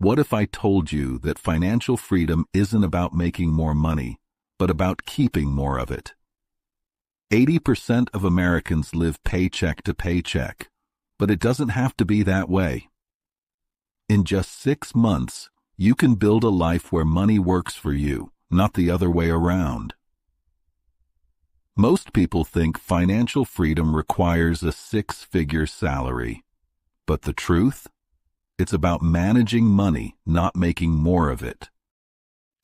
What if I told you that financial freedom isn't about making more money, but about keeping more of it? 80% of Americans live paycheck to paycheck, but it doesn't have to be that way. In just 6 months, you can build a life where money works for you, not the other way around. Most people think financial freedom requires a 6-figure salary. But the truth? It's about managing money, not making more of it.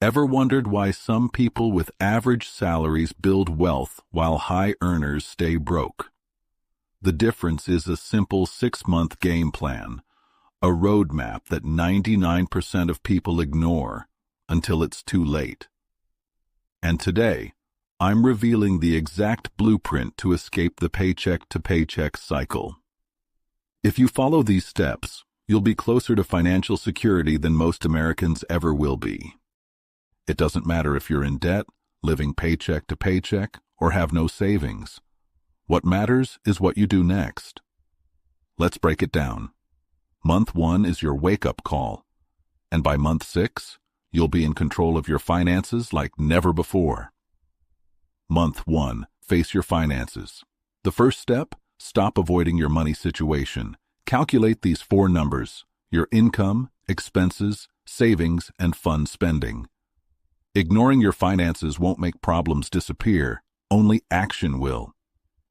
Ever wondered why some people with average salaries build wealth while high earners stay broke? The difference is a simple 6-month game plan, a roadmap that 99% of people ignore until it's too late. And today, I'm revealing the exact blueprint to escape the paycheck-to-paycheck cycle. If you follow these steps, you'll be closer to financial security than most Americans ever will be. It doesn't matter if you're in debt, living paycheck to paycheck, or have no savings. What matters is what you do next. Let's break it down. Month 1 is your wake-up call, and by month 6, you'll be in control of your finances like never before. Month 1, face your finances. The first step, stop avoiding your money situation. Calculate these 4 numbers: your income, expenses, savings, and fund spending. Ignoring your finances won't make problems disappear, only action will.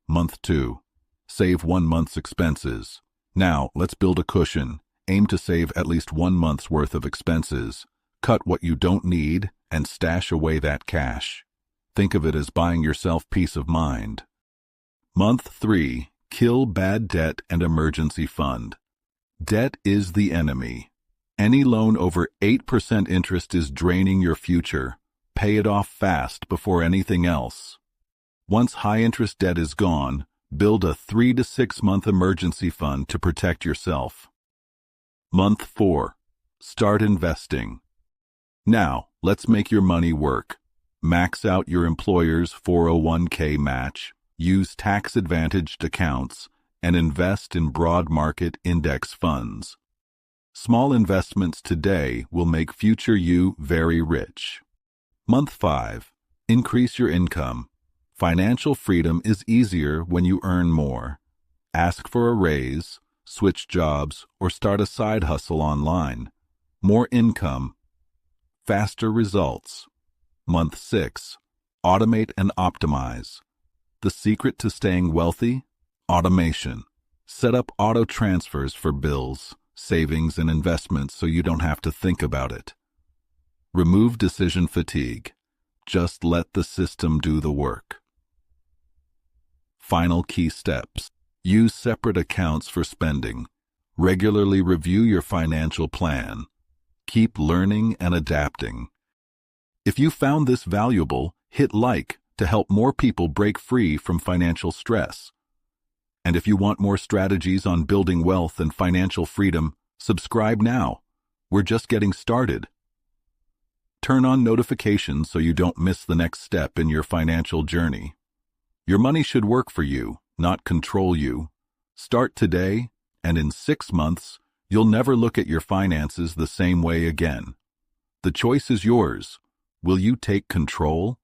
Month 2, save 1 month's expenses. Now, let's build a cushion. Aim to save at least 1 month's worth of expenses. Cut what you don't need and stash away that cash. Think of it as buying yourself peace of mind. Month 3, kill bad debt and emergency fund. Debt is the enemy. Any loan over 8% interest is draining your future. Pay it off fast before anything else. Once high-interest debt is gone, build a 3 to 6 month emergency fund to protect yourself. Month 4, start investing. Now, let's make your money work. Max out your employer's 401k match, use tax-advantaged accounts, and invest in broad market index funds. Small investments today will make future you very rich. Month 5, increase your income. Financial freedom is easier when you earn more. Ask for a raise, switch jobs, or start a side hustle online. More income, faster results. Month 6, automate and optimize. The secret to staying wealthy? Automation. Set up auto transfers for bills, savings, and investments so you don't have to think about it. Remove decision fatigue. Just let the system do the work. Final key steps. Use separate accounts for spending. Regularly review your financial plan. Keep learning and adapting. If you found this valuable, hit like to help more people break free from financial stress. And if you want more strategies on building wealth and financial freedom, subscribe now. We're just getting started. Turn on notifications so you don't miss the next step in your financial journey. Your money should work for you, not control you. Start today, and in 6 months, you'll never look at your finances the same way again. The choice is yours. Will you take control